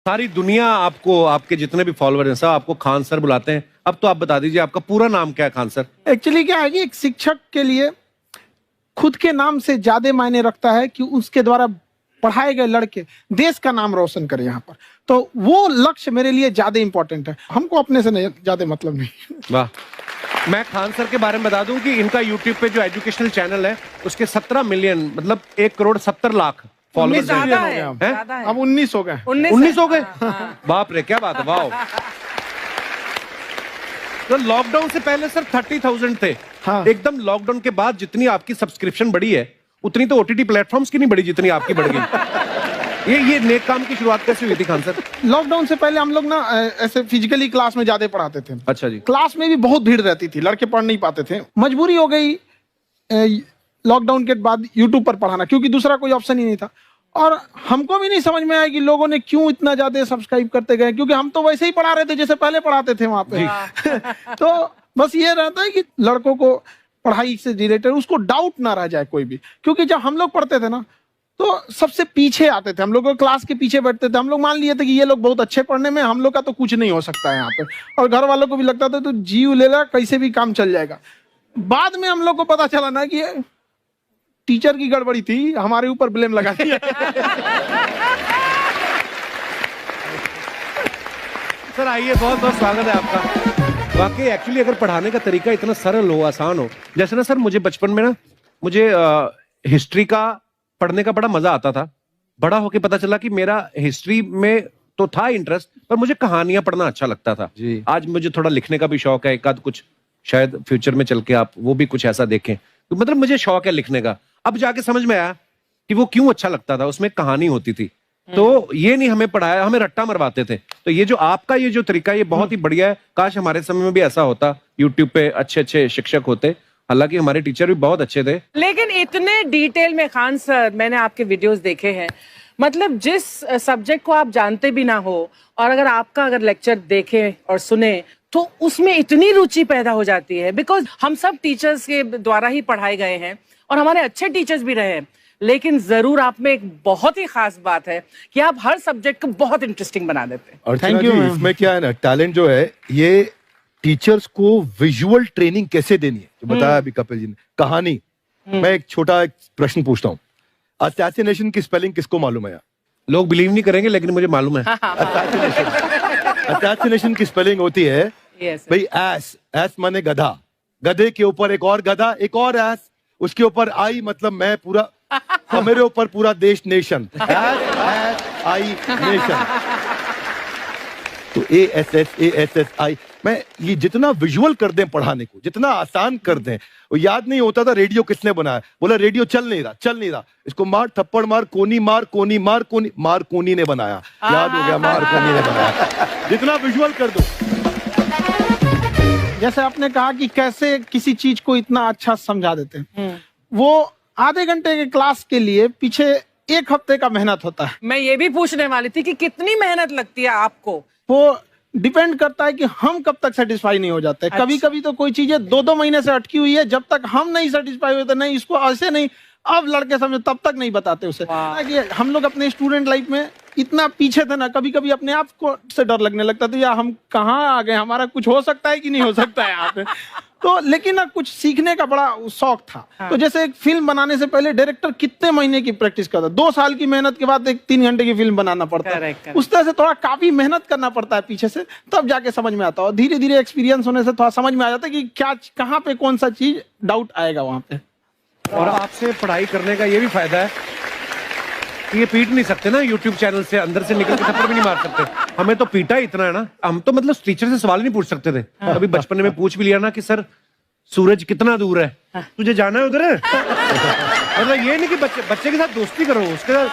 सारी दुनिया आपको, आपके जितने भी फॉलोअर हैं सब आपको खान सर बुलाते हैं। अब तो आप बता दीजिए आपका पूरा नाम क्या है खान सर? एक्चुअली क्या है कि एक शिक्षक के लिए खुद के नाम से ज्यादा मायने रखता है कि उसके द्वारा पढ़ाए गए लड़के देश का नाम रोशन करें यहाँ पर, तो वो लक्ष्य मेरे लिए ज्यादा इंपॉर्टेंट है। हमको अपने से नहीं ज्यादा मतलब नहीं। वाह। मैं खान सर के बारे में बता दूं कि इनका यूट्यूब पे जो एजुकेशनल चैनल है उसके 17 मिलियन मतलब 1,70,00,000 फॉलोअर्स हैं। अब 19 हो गए। 19 हो गए। बाप रे, क्या बात है, वाह। तो लॉकडाउन से पहले सर 30,000 थे। हाँ। एकदम लॉकडाउन के बाद जितनी आपकी सब्सक्रिप्शन बढ़ी है उतनी तो ओटीटी प्लेटफॉर्म्स की नहीं बढ़ी जितनी आपकी बढ़ गई। ये नेक काम की शुरुआत कैसे हुई थी खान सर? लॉकडाउन से पहले हम लोग ना ऐसे फिजिकली क्लास में ज्यादा पढ़ाते थे। अच्छा जी। क्लास में भी बहुत भीड़ रहती थी, लड़के पढ़ नहीं पाते थे। मजबूरी हो गई लॉकडाउन के बाद यूट्यूब पर पढ़ाना, क्योंकि दूसरा कोई ऑप्शन ही नहीं था। और हमको भी नहीं समझ में आया कि लोगों ने क्यों इतना ज्यादा सब्सक्राइब करते गए, क्योंकि हम तो वैसे ही पढ़ा रहे थे जैसे पहले पढ़ाते थे वहां पे। तो बस ये रहता है कि लड़कों को पढ़ाई से रिलेटेड उसको डाउट ना रह जाए कोई भी, क्योंकि जब हम लोग पढ़ते थे ना तो सबसे पीछे आते थे, हम लोग क्लास के पीछे बैठते थे। हम लोग मान लिए थे कि ये लोग बहुत अच्छे पढ़ने में, हम लोग का तो कुछ नहीं हो सकता है यहाँ पे। और घर वालों को भी लगता था तो जीव ले ला, कैसे भी काम चल जाएगा। बाद में हम लोग को पता चला ना कि टीचर की गड़बड़ी थी, हमारे ऊपर ब्लेम लगा दिया। सर आइए, बहुत बहुत स्वागत है आपका। वाकई एक्चुअली अगर पढ़ाने का तरीका इतना सरल हो, आसान हो, जैसे ना सर मुझे बचपन में ना मुझे हिस्ट्री का पढ़ने का बड़ा मजा आता था। बड़ा होके पता चला कि मेरा हिस्ट्री में तो था इंटरेस्ट, पर मुझे कहानियां पढ़ना अच्छा लगता था जी। आज मुझे थोड़ा लिखने का भी शौक है, एक आध कुछ शायद फ्यूचर में चल के आप वो भी कुछ ऐसा देखें, तो मतलब मुझे शौक है लिखने का। अब जाके समझ में आया कि वो क्यों अच्छा लगता था, उसमें कहानी होती थी। तो ये नहीं हमें पढ़ाया, हमें रट्टा मरवाते थे। तो ये जो आपका ये जो तरीका है ये बहुत ही बढ़िया है। काश हमारे समय में भी ऐसा होता, यूट्यूब पे अच्छे अच्छे शिक्षक होते। हालांकि हमारे टीचर भी बहुत अच्छे थे, लेकिन इतने डिटेल में खान सर मैंने आपके वीडियोस देखे हैं, मतलब जिस सब्जेक्ट को आप जानते भी ना हो और अगर लेक्चर देखें और सुने तो उसमें इतनी रुचि पैदा हो जाती है। बिकॉज हम सब टीचर्स के द्वारा ही पढ़ाए गए हैं और हमारे अच्छे टीचर्स भी रहे हैं, लेकिन जरूर आप में एक बहुत ही खास बात है कि आप हर सब्जेक्ट को बहुत इंटरेस्टिंग बना देते हैं। और थैंक यू। इसमें क्या है ना, टैलेंट जो है ये टीचर्स को विजुअल ट्रेनिंग कैसे देनी है, जो बताया अभी कपिल जी ने। कहानी, मैं एक छोटा प्रश्न पूछता हूँ, असैसिनेशन की स्पेलिंग किसको मालूम है यार? लोग बिलीव नहीं करेंगे लेकिन मुझे मालूम है। असैसिनेशन की स्पेलिंग होती है भाई एस माने गधा, गधे के ऊपर एक और गधा, एक और एस, उसके ऊपर आई मतलब मैं पूरा, और मेरे ऊपर पूरा देश नेशन, एस आई नेशन। तो ASSASSI मैं ये जितना विजुअल कर दें पढ़ाने को, जितना आसान कर दें। वो याद नहीं होता था रेडियो किसने बनाया, बोला रेडियो चल नहीं रहा, इसको मार थप्पड़ मार, कोनी मार, कोनी मार, कोनी मार, कोनी ने बनाया। याद हो गया, मार कोनी ने बनाया। जितना विजुअल कर दो। जैसे आपने कहा कि कैसे किसी चीज को इतना अच्छा समझा देते हैं, वो आधे घंटे के क्लास के लिए पीछे 1 हफ्ते का मेहनत होता है। मैं ये भी पूछने वाली थी कि कितनी मेहनत लगती है आपको। वो डिपेंड करता है कि हम कब तक सेटिस्फाई नहीं हो जाते। अच्छा। कभी कभी तो कोई चीजें 2-2 महीने से अटकी हुई है, जब तक हम नहीं सेटिस्फाई होते, नहीं इसको ऐसे नहीं, अब लड़के समझ तब तक नहीं बताते उसे। कि हम लोग अपने स्टूडेंट लाइफ में इतना पीछे थे ना, कभी कभी अपने आप को से डर लगने लगता था, या हम कहाँ आ गए, हमारा कुछ हो सकता है कि नहीं हो सकता है यहाँ पे। तो लेकिन ना कुछ सीखने का बड़ा शौक था। हाँ। तो जैसे एक फिल्म बनाने से पहले डायरेक्टर कितने महीने की प्रैक्टिस करता है, 2 साल की मेहनत के बाद एक 3 घंटे की फिल्म बनाना पड़ता है। उस तरह से थोड़ा काफी मेहनत करना पड़ता है पीछे से, तब जाके समझ में आता है। और धीरे धीरे एक्सपीरियंस होने से थोड़ा समझ में आ जाता है कि क्या कहाँ पे कौन सा चीज डाउट आएगा वहां पे। और आपसे पढ़ाई करने का ये भी फायदा है कि ये पीट नहीं सकते ना यूट्यूब चैनल से, अंदर से निकल के थप्पड़ भी नहीं मार सकते। हमें तो पीटा इतना है ना, हम तो मतलब टीचर से सवाल नहीं पूछ सकते थे। अभी बचपन में पूछ भी लिया ना कि सर सूरज कितना दूर है, तुझे जाना है उधर है। मतलब ये नहीं कि बच्चे के साथ दोस्ती करो, उसके साथ।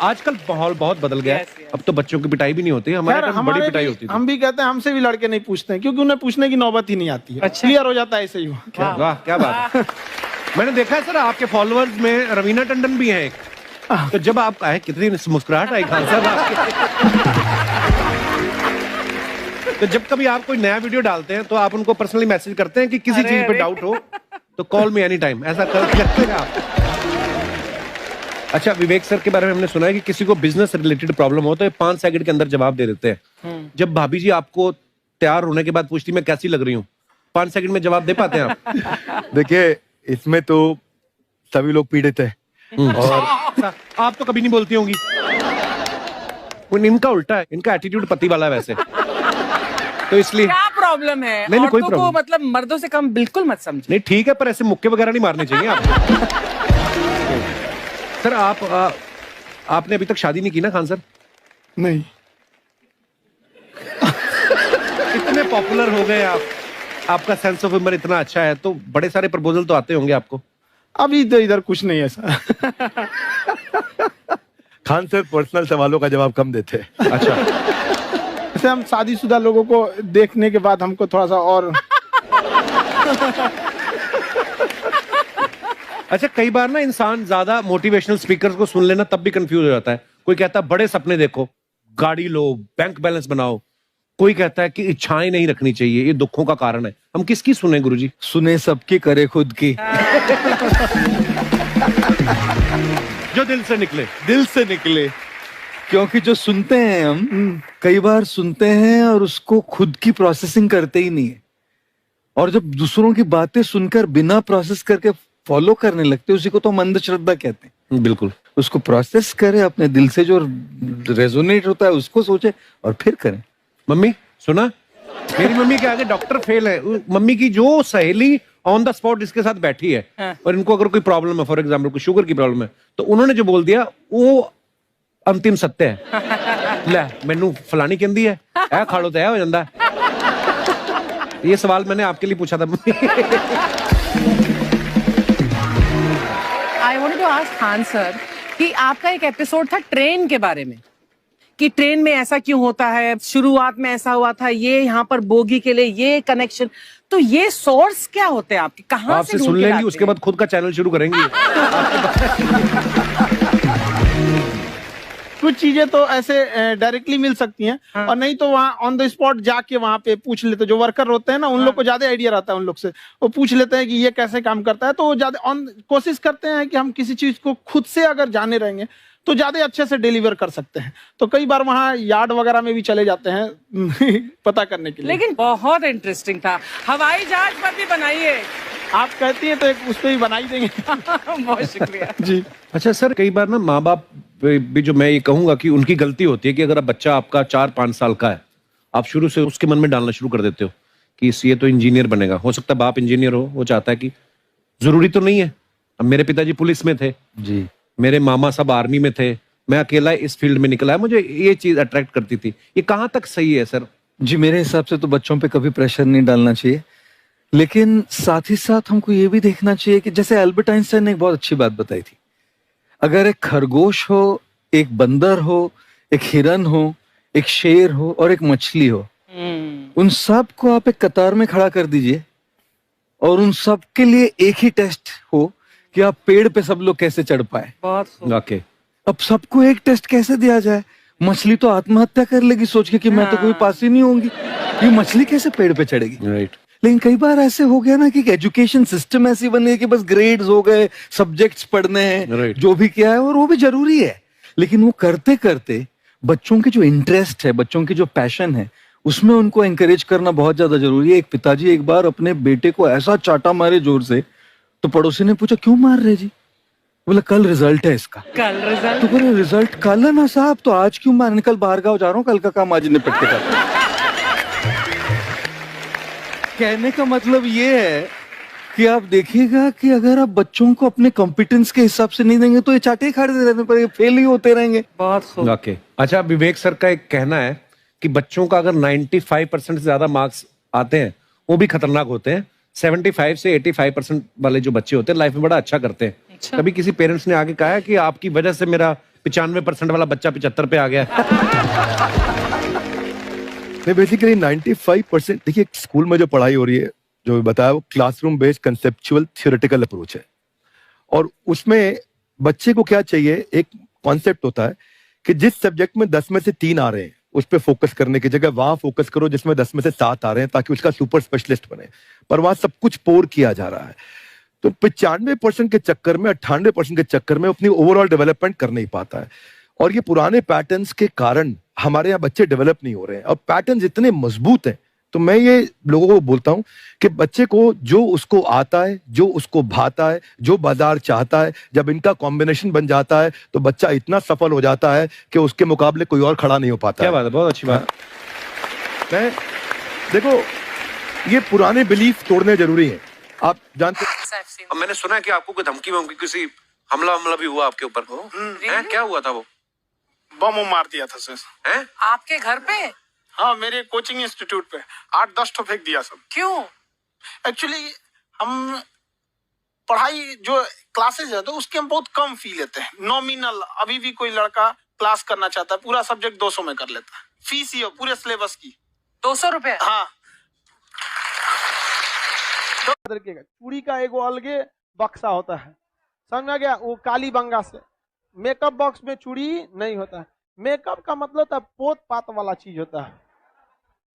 आजकल माहौल बहुत बदल गया है, अब तो बच्चों की पिटाई भी नहीं होती, हमारे टाइम बड़ी पिटाई होती थी। हम भी कहते हैं, हमसे भी लड़के नहीं पूछते हैं, क्योंकि उन्हें पूछने की नौबत ही नहीं आती है। क्लियर हो जाता है ऐसे ही। वाह क्या बात है। मैंने देखा है सर आपके फॉलोअर्स में रवीना टंडन भी है एक, तो जब आप आए कितनी मुस्कुराहट आई खान साहब आपके। तो जब कभी आप कोई नया वीडियो डालते हैं तो आप उनको पर्सनली मैसेज करते हैं कि किसी चीज पे डाउट हो तो कॉल मी एनी टाइम, ऐसा करते हैं आप? अच्छा, विवेक सर के बारे में हमने सुना है कि किसी को बिजनेस रिलेटेड प्रॉब्लम हो तो ये 5 सेकंड के अंदर जवाब दे देते हैं। जब भाभी जी आपको तैयार होने के बाद पूछती मैं कैसी लग रही हूँ, 5 सेकंड में जवाब दे पाते हैं आप? देखिए, इसमें तो सभी लोग पीड़ित है और आप तो कभी नहीं बोलती होंगी। इनका उल्टा है, इनका एटीट्यूड पति वाला है वैसे, तो इसलिए। क्या प्रॉब्लम है? नहीं, कोई औरतों को प्रॉब्लम मतलब मर्दों से कम बिल्कुल मत समझो। नहीं, ठीक है, पर ऐसे मुक्के वगैरह नहीं मारने चाहिए आपको। सर आपने अभी तक शादी नहीं की ना खान सर? नहीं। इतने पॉपुलर हो गए आप, आपका सेंस ऑफ ह्यूमर इतना अच्छा है, तो बड़े सारे प्रपोजल तो आते होंगे आपको। अभी तो इधर कुछ नहीं है सर। खान सर पर्सनल सवालों का जवाब कम देते हैं। अच्छा, जैसे हम शादीशुदा लोगों को देखने के बाद हमको थोड़ा सा और अच्छा, कई बार ना इंसान ज्यादा मोटिवेशनल स्पीकर्स को सुन लेना तब भी कंफ्यूज हो जाता है। कोई कहता है बड़े सपने देखो, गाड़ी लो, बैंक बैलेंस बनाओ। कोई कहता है कि इच्छाएं नहीं रखनी चाहिए, ये दुखों का कारण है। हम किसकी सुने गुरुजी? सुने सबकी, करे खुद की। जो दिल से निकले। दिल से निकले, क्योंकि जो सुनते हैं हम कई बार सुनते हैं और उसको खुद की प्रोसेसिंग करते ही नहीं है, और जब दूसरों की बातें सुनकर बिना प्रोसेस करके फॉलो करने लगते हैं, उसी को तो हम अंधश्रद्धा कहते हैं। बिल्कुल। उसको प्रोसेस करे, अपने दिल से जो रेजोनेट होता है उसको सोचे और फिर करें। मम्मी सुना, मेरी मम्मी के आगे डॉक्टर फेल है। मम्मी की जो सहेली ऑन द स्पॉट इसके साथ बैठी है, और इनको अगर कोई प्रॉब्लम है, फॉर एग्जाम्पल कोई शुगर की प्रॉब्लम है, तो उन्होंने जो बोल दिया वो अंतिम सत्य है। ले मैनू फलानी कहती है, ऐ खाड़ो तो ऐ हो जाता है। ये सवाल मैंने आपके लिए पूछा था mummy. I wanted to ask Khan sir कि आपका एक एपिसोड था ट्रेन के बारे में, कि ट्रेन में ऐसा क्यों होता है, शुरुआत में ऐसा हुआ था, ये यहाँ पर बोगी के लिए ये कनेक्शन, तो ये सोर्स क्या होते हैं आपके, कहाँ से आपसे ढूंढ सुन के लेंगी, लाते उसके हैं? बाद खुद का चैनल शुरू करेंगी। कुछ चीजें तो ऐसे डायरेक्टली मिल सकती हैं, और नहीं तो वहाँ ऑन द स्पॉट जाके वहाँ पे पूछ लेते। जो वर्कर होते हैं ना, उन लोग को ज्यादा आइडिया रहता है, उन लोग से वो पूछ लेते हैं कि ये कैसे काम करता है, तो वो ज्यादा कोशिश करते हैं कि हम किसी चीज को खुद से अगर जाने रहेंगे तो ज्यादा अच्छे से डिलीवर कर सकते हैं। तो कई बार वहाँ यार्ड वगैरह में भी चले जाते हैं पता करने के लिए। लेकिन बहुत इंटरेस्टिंग था। हवाई जहाज पर भी बनाइए। आप कहती हैं तो एक उस पर भी बना ही देंगे। बहुत शुक्रिया जी। अच्छा सर, कई बार ना माँ बाप भी, जो मैं ये कहूंगा कि उनकी गलती होती है कि अगर बच्चा आपका 4-5 साल का है, आप शुरू से उसके मन में डालना शुरू कर देते हो कि ये तो इंजीनियर बनेगा। हो सकता है बाप इंजीनियर हो, वो चाहता है कि जरूरी तो नहीं है। अब मेरे पिताजी पुलिस में थे जी, मेरे मामा सब आर्मी में थे, मैं अकेला इस फील्ड में निकला है, मुझे ये चीज अट्रैक्ट करती थी। ये कहाँ तक सही है सर? जी, मेरे हिसाब से तो बच्चों पे कभी प्रेशर नहीं डालना चाहिए, लेकिन साथ ही साथ हमको ये भी देखना चाहिए कि जैसे एल्बर्ट आइंस्टाइन ने एक बहुत अच्छी बात बताई थी, अगर एक खरगोश हो, एक बंदर हो, एक हिरन हो, एक शेर हो और एक मछली हो, उन सब को आप एक कतार में खड़ा कर दीजिए और उन सब के लिए एक ही टेस्ट हो कि आप पेड़ पे सब लोग कैसे चढ़ पाए। बहुत खूब। ओके, अब सबको एक टेस्ट कैसे दिया जाए? मछली तो आत्महत्या कर लेगी सोच के कि मैं तो कोई पास ही नहीं होंगी, ये मछली कैसे पेड़ पे चढ़ेगी? राइट। लेकिन कई बार ऐसे हो गया ना कि एजुकेशन सिस्टम ऐसी बन गई कि बस ग्रेड्स हो गए, सब्जेक्ट्स पढ़ने हैं, Right. जो भी किया है, और वो भी जरूरी है, लेकिन वो करते करते बच्चों की जो इंटरेस्ट है, बच्चों की जो पैशन है, उसमें उनको एंकरेज करना बहुत ज्यादा जरूरी है। एक पिताजी एक बार अपने बेटे को ऐसा चाटा मारे जोर से, तो पड़ोसी ने पूछा क्यों मार रहे जी? बोला कल रिजल्ट है इसका। कल रिजल्ट? तो बोले रिजल्ट कल है ना साहब, तो आज क्यों मारने? कल बाहर गाँव जा रहा हूँ, कल का काम आज निपट के करता हूं। कहने का मतलब ये है कि आप देखिएगा कि अगर आप बच्चों को अपने कॉम्पिटेंस के हिसाब से नहीं देंगे तो ये चाटे खाते रहने पर फेल ही होते रहेंगे। बहुत खूब। ओके। अच्छा, विवेक सर का एक कहना है कि बच्चों का अगर 95% से ज्यादा मार्क्स आते हैं वो भी खतरनाक होते हैं। 75 से 85% वाले जो बच्चे होते हैं लाइफ में बड़ा अच्छा करते हैं। अच्छा। कभी किसी पेरेंट्स ने आगे कहा है कि आपकी वजह से मेरा 95% वाला बच्चा 75 पे आ गया? नहीं, बेसिकली 95% देखिए, स्कूल में जो पढ़ाई हो रही है, जो बताया, वो classroom based conceptual theoretical approach है, और उसमें बच्चे को क्या चाहिए, एक कॉन्सेप्ट होता है कि जिस सब्जेक्ट में 10 में से 3 आ रहे हैं उस पर फोकस करने की जगह वहां फोकस करो जिसमें 10 में से 7 आ रहे हैं, ताकि उसका सुपर स्पेशलिस्ट बने, पर वहां सब कुछ पोर किया जा रहा है। तो 95% के चक्कर में, 98% के चक्कर में अपनी ओवरऑल डेवलपमेंट कर नहीं पाता है। और ये पुराने पैटर्न्स के कारण हमारे यहाँ बच्चे डेवलप नहीं हो रहे हैं। और पैटर्न्स इतने मजबूत हैं, तो मैं ये लोगों को बोलता हूं कि बच्चे को जो उसको आता है, जो उसको भाता है, जो बाजार चाहता है, जब इनका कॉम्बिनेशन बन जाता है तो बच्चा इतना सफल हो जाता है कि उसके मुकाबले कोई और खड़ा नहीं हो पाता। क्या बात है, बहुत अच्छी बात। मैं देखो, ये पुराने बिलीफ तोड़ने जरूरी हैं। आप जानते अब मैंने सुना है कि आपको कोई धमकी वमकी, किसी हमला भी हुआ आपके ऊपर, क्या हुआ था? वो बम मार दिया था सर। हैं? आपके घर पे? हाँ, मेरे कोचिंग इंस्टीट्यूट पे 8-10 ठो फेंक दिया सब। क्यों? एक्चुअली हम पढ़ाई जो क्लासेज है तो उसके हम बहुत कम फी लेते हैं, नॉमिनल। अभी भी कोई लड़का क्लास करना चाहता है, पूरा सब्जेक्ट 200 में कर लेता है। फीस ही हो पूरे सिलेबस की 200 रुपए? हाँ। चूड़ी का एगो अलगे बक्सा होता है, समझ में आ गया? वो काली बंगा से मेकअप बॉक्स में चूड़ी नहीं होता है। मेकअप का मतलब होता है पोत पात वाला चीज होता है,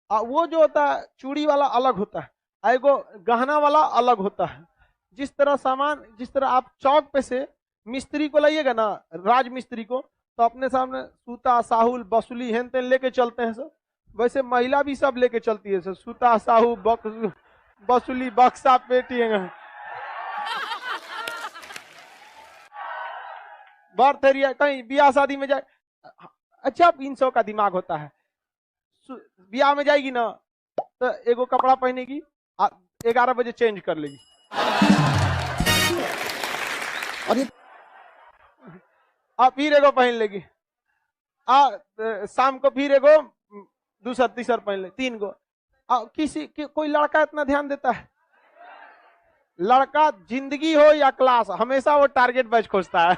और वो जो होता है चूड़ी वाला अलग होता है, एगो गहना वाला अलग होता है। जिस तरह सामान, जिस तरह आप चौक पे से मिस्त्री को लाइएगा ना, राज मिस्त्री को, तो अपने सामने सूता, साहुल, बसुली, हेन तेन लेके चलते हैं सब, वैसे महिला भी सब लेके चलती है सर, सूता, साहू, बसुली, बक्सा, पेटी। बर्थरिया कहीं ब्याह शादी में जाए, अच्छा 300 का दिमाग होता है। ब्याह में जाएगी ना तो एगो कपड़ा पहनेगी, 11 बजे चेंज कर लेगी, और फिर एगो पहन लेगी, शाम को फिर एगो दूसरा तीसरा पहन ले, 3 गो। कोई लड़का इतना ध्यान देता है? लड़का जिंदगी हो या क्लास, हमेशा वो टारगेट बैच खोजता है।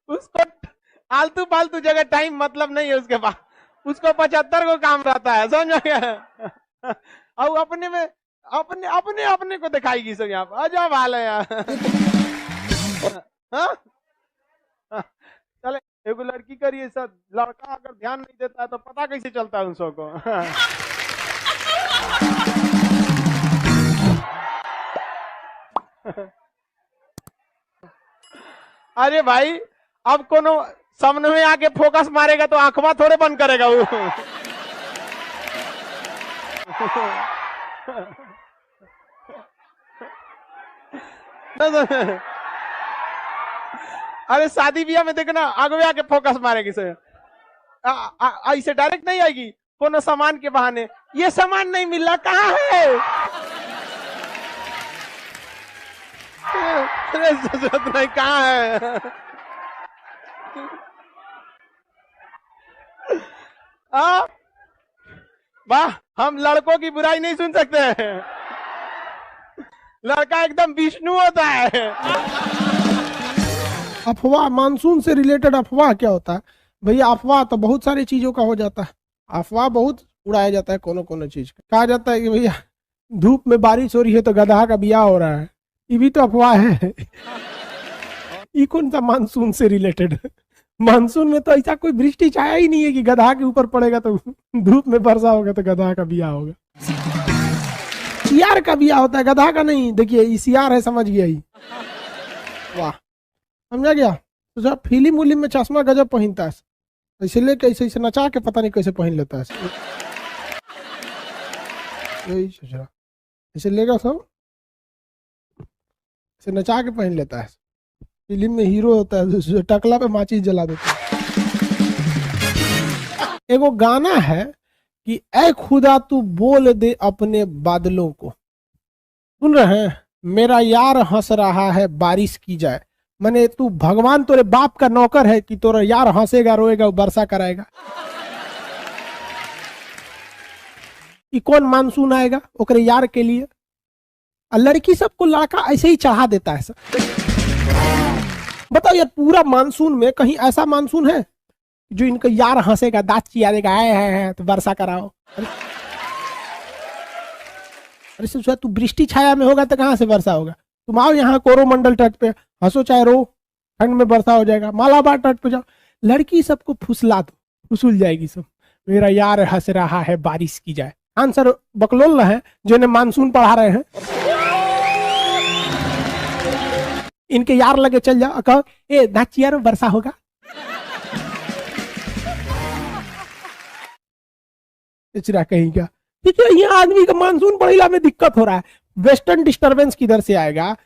उसको आलतू फालतू जगह टाइम मतलब नहीं है उसके पास, उसको 75 को काम रहता है, समझ गया? और अपने में अपने को दिखाएगी सब यहाँ पर, अजब हाल है यार। चले, एगो लड़की करिए सर, लड़का अगर ध्यान नहीं देता है तो पता कैसे चलता है उन सबको? अरे भाई, अब कोनो सामने में आके फोकस मारेगा तो आंखवा थोड़े बंद करेगा वो। अरे शादी ब्याह में देखना, आगे आके फोकस मारेगी सर, ऐसे डायरेक्ट नहीं आएगी, कोनो सामान के बहाने, ये सामान नहीं मिल रहा, कहाँ है? जरूरत नहीं, कहाँ है? वाह, हम लड़कों की बुराई नहीं सुन सकते हैं, लड़का एकदम विष्णु होता है। अफवाह, मानसून से रिलेटेड अफवाह क्या होता है भैया? अफवाह तो बहुत सारी चीजों का हो जाता है, अफवाह बहुत उड़ाया जाता है, कोनो कोनो चीज का। कहा जाता है कि भैया धूप में बारिश हो रही है तो गधा का ब्याह हो रहा है, ये भी तो अफवाह है। ये कौन सा मानसून से रिलेटेड है? मानसून में तो ऐसा कोई वृष्टि छाया ही नहीं है कि गधा के ऊपर पड़ेगा तो धूप में वर्षा होगा तो गधा का ब्याह होगा। सियार का ब्याह होता है, गधा का नहीं। देखिए सियार है, समझ गया ही। वाह, समझा गया? तो जब फिल्म उलिम में चश्मा गजब पहनता है, ऐसे लेके ऐसे नचा के पता नहीं कैसे पहन लेता है, यही सोच रहा, ऐसे लेगा सब ऐसे नचा के पहन लेता है। फिल्म में हीरो होता है, टकला पे माचिस जला देता है। एगो गाना है कि ऐ खुदा तू बोल दे अपने बादलों को, सुन रहे हैं? मेरा यार हंस रहा है बारिश की जाए, माने तू भगवान तोरे बाप का नौकर है कि तोरा यार हंसेगा रोएगा वर्षा कराएगा। ये कौन मानसून आएगा ओकरे यार के लिए? और लड़की सबको लड़का ऐसे ही चढ़ा देता है सब। बताओ यार, पूरा मानसून में कहीं ऐसा मानसून है जो इनका यार हंसेगा, दांत चिया देगा, है तो वर्षा कराओ? अरे सोचा तू वृष्टि छाया में होगा तो कहाँ से वर्षा होगा? तुम आओ यहाँ कोरोमंडल तट पे, हंसो चाहे रो, ठंड में वर्षा हो जाएगा। मालाबार तट पे जाओ, लड़की सबको फुसला दो, फुसूल जाएगी सब। मेरा यार हंस रहा है बारिश की जाए। आंसर बकलोल है जो इन्हें मानसून पढ़ा रहे हैं। इनके यार लगे चल जाओ, कहो ए नाचिया रो वर्षा होगा। इचरा कहीं क्या, क्योंकि यहाँ आदमी का मानसून पढ़िला में दिक्कत हो रहा है। वेस्टर्न डिस्टरबेंस किधर से आएगा,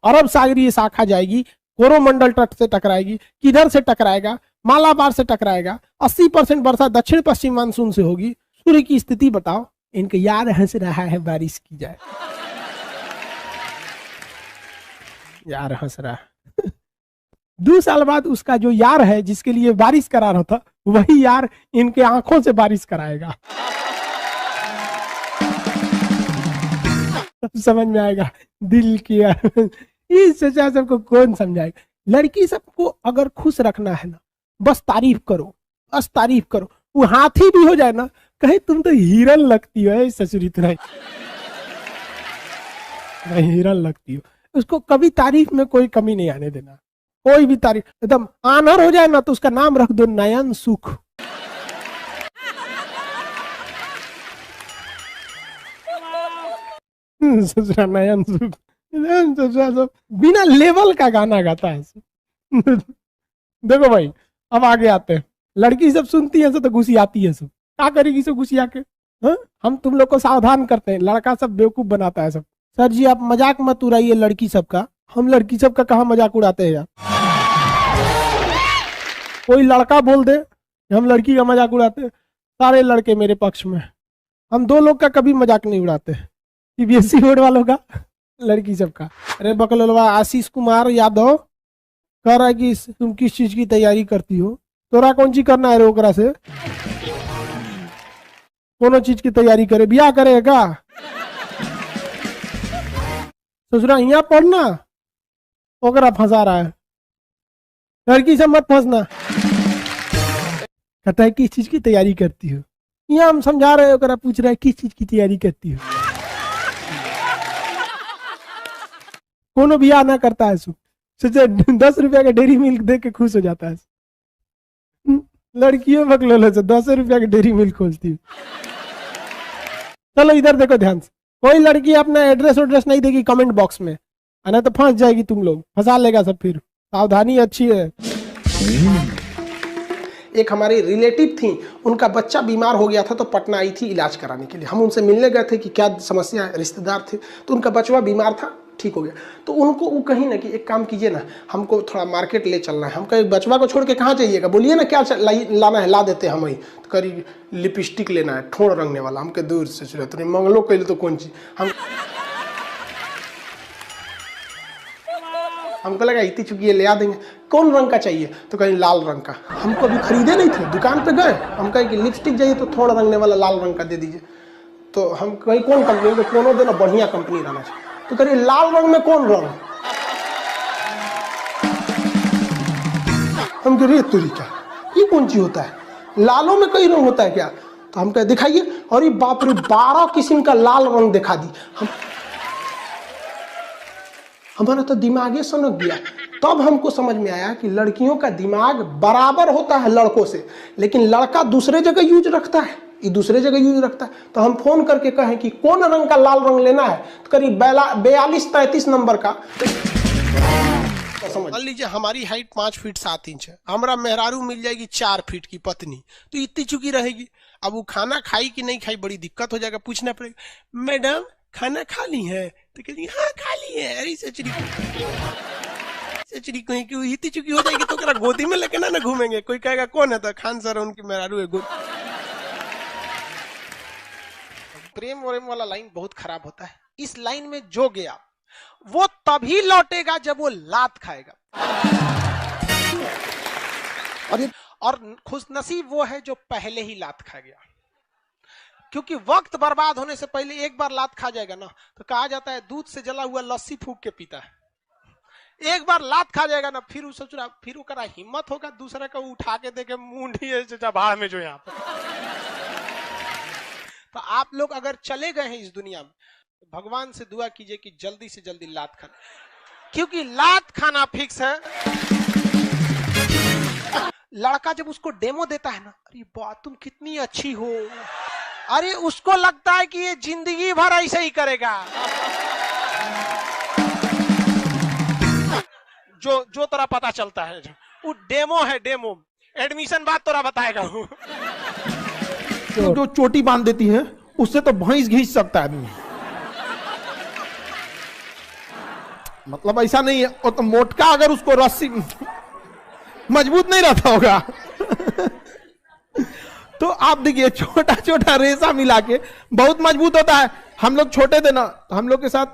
अरब सागरीय शाखा जाएगी, कोरोमंडल तट से टकराएगी, किधर से टकराएगा, मालाबार से टकराएगा। 80% वर्षा दक्षिण पश्चिम मानसून से होगी। सूर्य की स्थिति बताओ। इनके यार हंस रहा है बारिश की जाए। यार हंस रहा है। 2 साल बाद उसका जो यार है जिसके लिए बारिश करा रहा था, वही यार इनके आंखों से बारिश कराएगा। समझ में आएगा दिल की। इस चचा सबको कौन समझाएगा। लड़की सबको अगर खुश रखना है ना, बस तारीफ करो, बस तारीफ करो। वो हाथी भी हो जाए ना, कहे तुम तो हिरन लगती हो, ससुरी तुम्हारी हिरन लगती हो। उसको कभी तारीफ में कोई कमी नहीं आने देना। कोई भी तारीफ एकदम आनर हो जाए ना, तो उसका नाम रख दो नयन सुख। ससुरा नयन सुख। सब बिना लेवल का गाना गाता है। देखो भाई, अब आगे आते हैं। लड़की सब सुनती है तो घुसी आती है। सब क्या करेगी सब घुसी आके। हम तुम लोग को सावधान करते हैं, लड़का सब बेवकूफ बनाता है सब। सर जी आप मजाक मत उड़ाइए लड़की सब का। हम लड़की सब का कहाँ मजाक उड़ाते हैं यार। कोई लड़का बोल दे हम लड़की का मजाक उड़ाते हैं, सारे लड़के मेरे पक्ष में। हम 2 लोग का कभी मजाक नहीं उड़ाते। सीबीएसई बोर्ड वालों का, लड़की सब का। अरे बकलोलवा आशीष कुमार यादव कह रहा है कि तुम किस चीज की तैयारी करती हो। तोरा कौन चीज करना है रे ओकरा से? कोनो चीज की तैयारी करे, बियाह करेगा। ससुरा यहाँ पढ़ना, ओकरा फंसा रहा है। लड़की से मत फंसना। कहता है किस चीज की तैयारी करती हो। यहाँ हम समझा रहे हो, ओकरा पूछ रहा है किस चीज की तैयारी करती हो। कोनो बियाह ना करता है सो 10 रुपया का डेरी मिल्क दे के खुश हो जाता है। लड़कियों बकलोल से 10 रुपया का डेरी मिल्क खोलती है। चलो इधर देखो ध्यान से। कोई लड़की अपना एड्रेस नहीं देगी कमेंट बॉक्स में, ना तो फंस जाएगी। तुम लोग फंसा लेगा सब। फिर सावधानी अच्छी है। एक हमारी रिलेटिव थी, उनका बच्चा बीमार हो गया था तो पटना आई थी इलाज कराने के लिए। हम उनसे मिलने गए थे कि क्या समस्या है, रिश्तेदार थे। तो उनका बचवा बीमार था, ठीक हो गया। तो उनको वो कहीं ना कि एक काम कीजिए ना, हमको थोड़ा मार्केट ले चलना है। हम कहीं बचवा को छोड़ के कहाँ जाइएगा, बोलिए ना क्या लाना है, ला देते हैं हम। वही तो करी लिपस्टिक लेना है, ठोड़ रंगने वाला। हमके दूर से चुरा तो मंगलो कैल तो कौन चीज। हमको लगा इतनी चुकी है ले आ देंगे। कौन रंग का चाहिए, तो कहीं लाल रंग का। हमको अभी खरीदे नहीं थे, दुकान पे गए। हम कहे कि लिपस्टिक चाहिए तो थोड़ा रंगने वाला लाल रंग का दे दीजिए। तो हम कहीं कौन कंपनी, तो कोनो देना बढ़िया कंपनी रहना चाहिए। तो करिए लाल रंग में कौन रंग। हम कह रहे तुरी क्या, ये कौन चीज होता है, लालों में कई रंग होता है क्या। तो हम कहे दिखाइए। और ये बाप रे 12 किस्म का लाल रंग दिखा दी। हमारा तो दिमागे सनक गया। तब हमको समझ में आया कि लड़कियों का दिमाग बराबर होता है लड़कों से, लेकिन लड़का दूसरे जगह यूज रखता है, ये दूसरे जगह यूज रखता है। तो हम फोन करके कहें कि कौन रंग का लाल रंग लेना है, तो करीब 42-33 नंबर का। मान लीजिए हमारी हाइट 5 फीट 7 इंच है, हमारा मेहरारू मिल जाएगी 4 फीट की पत्नी, तो इतनी चुकी रहेगी। अब वो खाना खाई कि नहीं खाई बड़ी दिक्कत हो जाएगा। पूछना पड़ेगा मैडम खाना खा ली है, तो कहेगी हाँ खा ली है। अरे सचरी कहीं क्यों इतनी चुकी हो जाएगी तो गोदी में लेके ना घूमेंगे। कोई कहेगा कौन है, तो खान सर उनकी मेहरारू है। प्रेम वरेम वाला लाइन बहुत खराब होता है। इस लाइन में जो गया वो तभी लौटेगा जब वो लात खाएगा। और खुशनसीब वो है जो पहले ही लात खा गया, क्योंकि वक्त बर्बाद होने से पहले एक बार लात खा जाएगा ना, तो कहा जाता है दूध से जला हुआ लस्सी फूक के पीता है। एक बार लात खा जाएगा ना, फिर वो सोच रहा, फिर वो करा हिम्मत होगा दूसरे को उठा के देखे मुंडी है चचा भाड़ में जो यहाँ पर। तो आप लोग अगर चले गए हैं इस दुनिया में, तो भगवान से दुआ कीजिए कि जल्दी से जल्दी लात खाना, क्योंकि लात खाना फिक्स है। लड़का जब उसको डेमो देता है ना, अरे वाह तुम कितनी अच्छी हो, अरे उसको लगता है कि ये जिंदगी भर ऐसे ही करेगा। जो तोरा पता चलता है वो डेमो है, डेमो, एडमिशन बाद तोरा बताएगा वो। जो चोटी बांध देती है उससे तो भैंस घींच सकता है आदमी। मतलब ऐसा नहीं है, वो तो मोटका अगर उसको रस्सी मजबूत नहीं रहता होगा। तो आप देखिए छोटा छोटा रेशा मिला के बहुत मजबूत होता है। हम लोग छोटे थे ना, हम लोग के साथ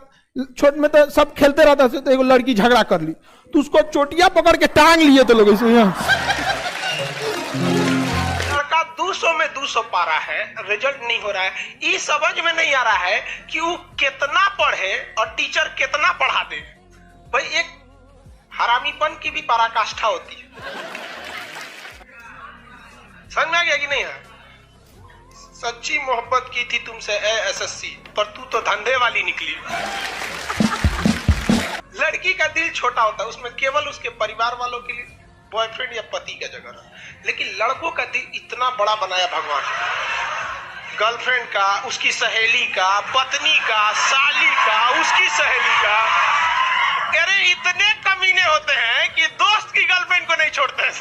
छोट में तो सब खेलते रहता था, तो एक लड़की झगड़ा कर ली तो उसको चोटिया पकड़ के टांग लिए थे लोग ऐसे। लड़का 200 में 200 पा रहा है, रिजल्ट नहीं हो रहा है, ये समझ में नहीं आ रहा है कि वो कितना पढ़े और टीचर कितना पढ़ा दे। भाई एक हरामीपन की भी पराकाष्ठा होती है, समझ में आ गया कि नहीं है? सच्ची मोहब्बत की थी तुमसे एसएससी, पर तू तो धंधे वाली निकली। लड़की का दिल छोटा होता है, उसमें केवल उसके परिवार वालों के लिए बॉयफ्रेंड या पति का जगह है, लेकिन लड़कों का दिल इतना बड़ा बनाया भगवान, गर्लफ्रेंड का, उसकी सहेली का, पत्नी का, साली का, उसकी सहेली का। अरे इतने कमीने होते हैं कि दोस्त की गर्लफ्रेंड को नहीं छोड़ते हैं।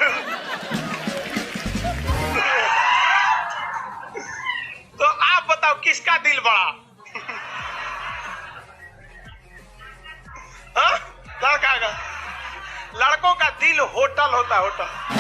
तो आप बताओ किसका दिल बड़ा? हाँ? लड़का का, लड़कों का दिल होटल होता है, होटल।